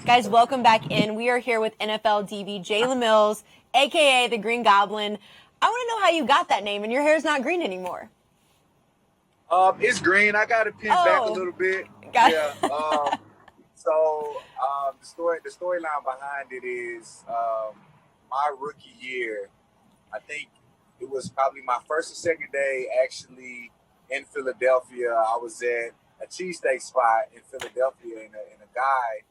Guys, welcome back in. We are here with NFL DB Jalen Mills, a.k.a. the Green Goblin. I want to know how you got that name, and your hair's not green anymore. It's green. I got it pinned back a little bit. Yeah. The storyline behind it is my rookie year. I think it was probably my first or second day actually in Philadelphia. I was at a cheesesteak spot in Philadelphia, and a guy,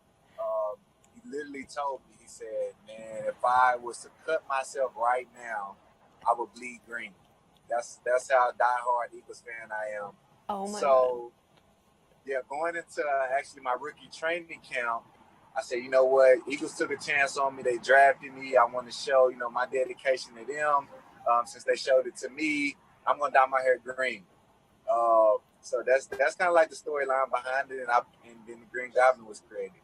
he literally told me, he said, "Man, if I was to cut myself right now, I would bleed green." That's how diehard Eagles fan I am. Oh my God. Yeah, going into actually my rookie training camp, I said, you know what, Eagles took a chance on me. They drafted me. I want to show, my dedication to them. Since they showed it to me, I'm gonna dye my hair green. So that's kind of like the storyline behind it, and then the Green Goblin was created.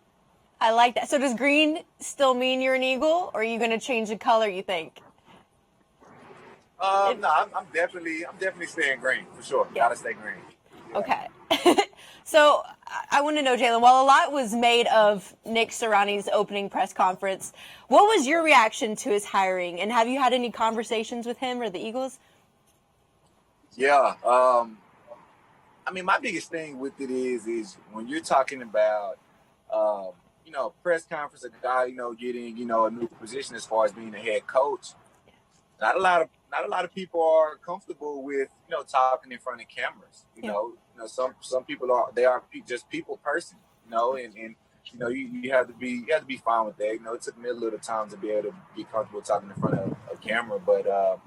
I like that. So does green still mean you're an Eagle, or are you going to change the color, you think? No, I'm definitely staying green for sure. Yeah. Gotta stay green. Yeah. Okay. So I want to know, Jalen, while a lot was made of Nick Sirianni's opening press conference, what was your reaction to his hiring? And have you had any conversations with him or the Eagles? Yeah. My biggest thing with it is when you're talking about, press conference, a guy, getting, a new position as far as being a head coach. Not a lot of people are comfortable with, talking in front of cameras. Some people are just people person, and you have to be fine with that. It took me a little time to be able to be comfortable talking in front of a camera, but I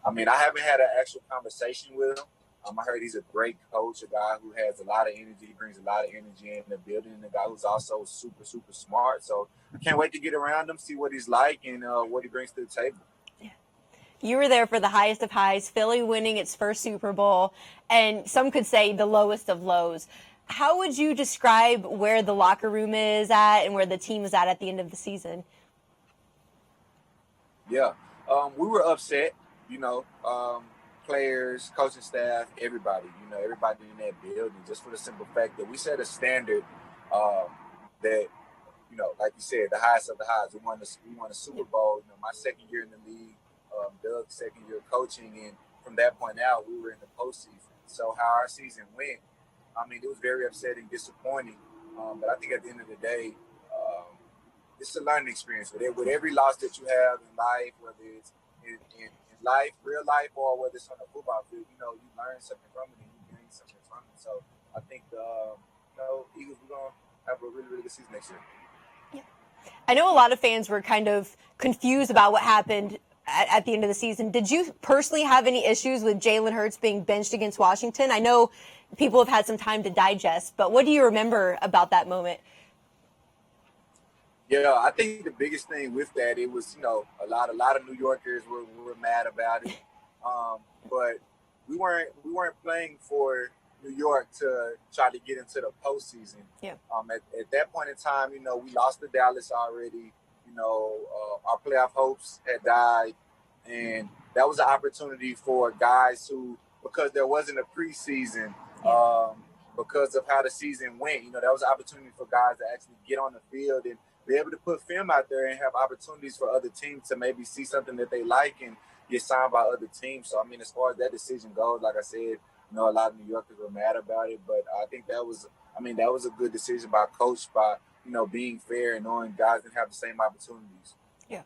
haven't had an actual conversation with him. I heard he's a great coach, a guy who has a lot of energy, brings a lot of energy in the building, and a guy who's also super, super smart. So I can't wait to get around him, see what he's like, and what he brings to the table. You were there for the highest of highs, Philly winning its first Super Bowl, and some could say the lowest of lows. How would you describe where the locker room is at and where the team is at the end of the season? Yeah, we were upset, players, coaching staff, everybody, everybody in that building, just for the simple fact that we set a standard that, like you said, the highest of the highs. We won a Super Bowl, my second year in the league. Doug's second year coaching, and from that point out, we were in the postseason. So how our season went, it was very upsetting, disappointing. But I think at the end of the day, it's a learning experience. With every loss that you have in life, whether it's in life, real life, or whether it's on the football field, you learn something from it and you gain something from it. So I think Eagles, we're going to have a really, really good season next year. Yeah. I know a lot of fans were kind of confused about what happened at the end of the season. Did you personally have any issues with Jalen Hurts being benched against Washington? I know people have had some time to digest, but what do you remember about that moment? Yeah, I think the biggest thing with that, it was, a lot of New Yorkers were mad about it. But we weren't playing for New York to try to get into the postseason. Yeah. At that point in time, we lost to Dallas already. Our playoff hopes had died, and that was an opportunity for guys who, because there wasn't a preseason, because of how the season went, that was an opportunity for guys to actually get on the field and be able to put film out there and have opportunities for other teams to maybe see something that they like and get signed by other teams. So, as far as that decision goes, like I said, a lot of New Yorkers were mad about it, but I think that was a good decision by coach, by being fair and knowing guys didn't have the same opportunities. Yeah.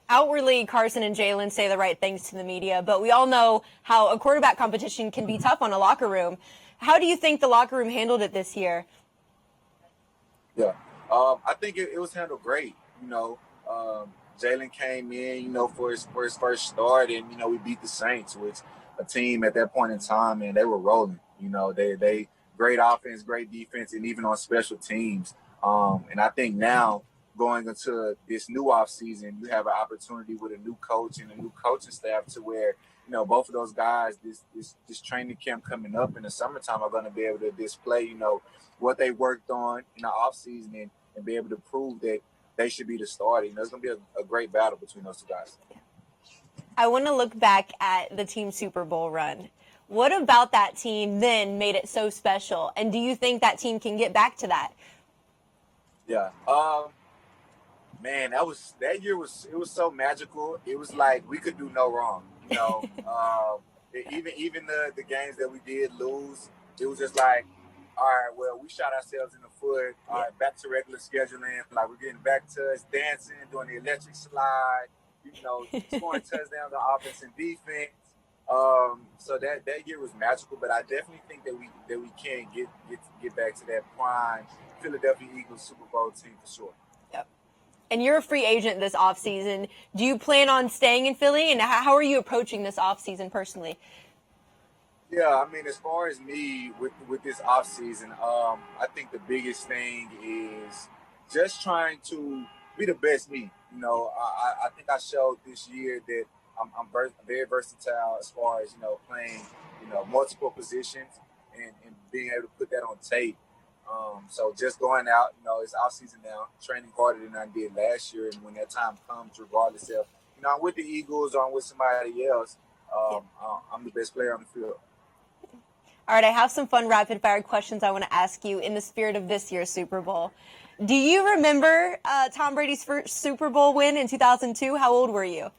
Outwardly, Carson and Jalens say the right things to the media, but we all know how a quarterback competition can be tough on a locker room. How do you think the locker room handled it this year? Yeah, I think it was handled great. Jalen came in, for his first start, and we beat the Saints, which a team at that point in time, and they were rolling. They great offense, great defense, and even on special teams. And I think now, going into this new offseason, you have an opportunity with a new coach and a new coaching staff to where, both of those guys, this training camp coming up in the summertime, are going to be able to display, what they worked on in the offseason and be able to prove that they should be the starter. It's going to be a great battle between those two guys. I want to look back at the team Super Bowl run. What about that team then made it so special? And do you think that team can get back to that? Yeah. Man, that year was so magical. It was like we could do no wrong. Even the games that we did lose, it was just like, all right, well, we shot ourselves in the foot. All right, back to regular scheduling. Like we're getting back to us dancing, doing the electric slide. Scoring touchdowns on offense and defense. So that year was magical, but I definitely think that we can get back to that prime Philadelphia Eagles Super Bowl team for sure. Yep. And you're a free agent this offseason. Do you plan on staying in Philly? And how are you approaching this offseason personally? Yeah, I mean, as far as me with this offseason, I think the biggest thing is just trying to be the best me. I think I showed this year that I'm very versatile as far as, playing, multiple positions and being able to put that on tape. So just going out, it's off season now, training harder than I did last year. And when that time comes, regardless of, I'm with the Eagles or I'm with somebody else, I'm the best player on the field. All right, I have some fun rapid fire questions I want to ask you in the spirit of this year's Super Bowl. Do you remember Tom Brady's first Super Bowl win in 2002? How old were you?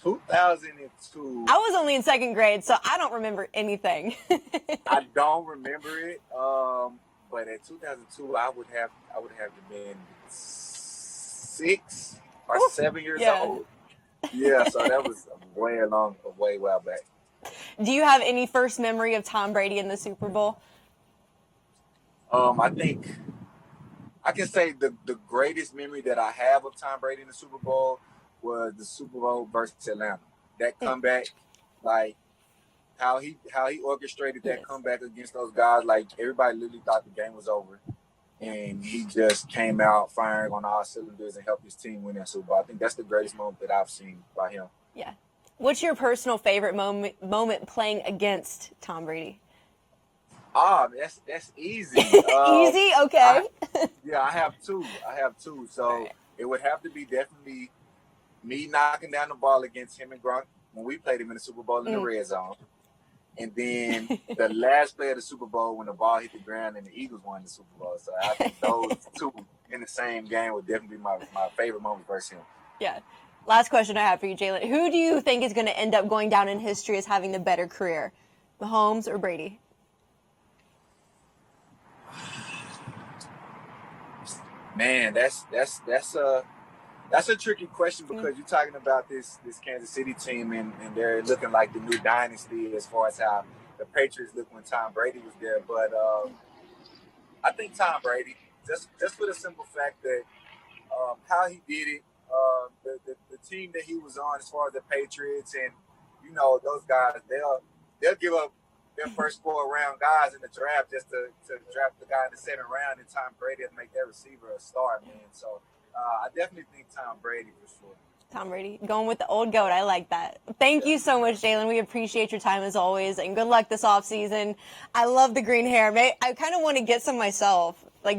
2002. I was only in second grade, so I don't remember anything. I don't remember it, but in 2002, I would have been 6 or 7 years old. Yeah, so that was way while back. Do you have any first memory of Tom Brady in the Super Bowl? I think I can say the greatest memory that I have of Tom Brady in the Super Bowl was the Super Bowl versus Atlanta. That comeback, like how he orchestrated that comeback against those guys. Like everybody literally thought the game was over, and he just came out firing on all cylinders and helped his team win that Super Bowl. I think that's the greatest moment that I've seen by him. Yeah. What's your personal favorite moment playing against Tom Brady? That's easy. Easy? Okay. I have two. So It would have to be definitely me knocking down the ball against him and Gronk when we played him in the Super Bowl in the red zone. And then the last play of the Super Bowl when the ball hit the ground and the Eagles won the Super Bowl. So I think those two in the same game would definitely be my favorite moment versus him. Yeah. Last question I have for you, Jalen. Who do you think is going to end up going down in history as having the better career, Mahomes or Brady? Man, that's a tricky question because you're talking about this Kansas City team and they're looking like the new dynasty as far as how the Patriots looked when Tom Brady was there. But I think Tom Brady, just for the simple fact that how he did it, the team that he was on as far as the Patriots and those guys, they'll give up their first 4 round guys in the draft just to draft the guy in the 7th round, and Tom Brady will make that receiver a star, man. So I definitely think Tom Brady for sure. Tom Brady, going with the old GOAT. I like that. Thank you so much, Jalen. We appreciate your time as always, and good luck this offseason. I love the green hair. I kind of want to get some myself.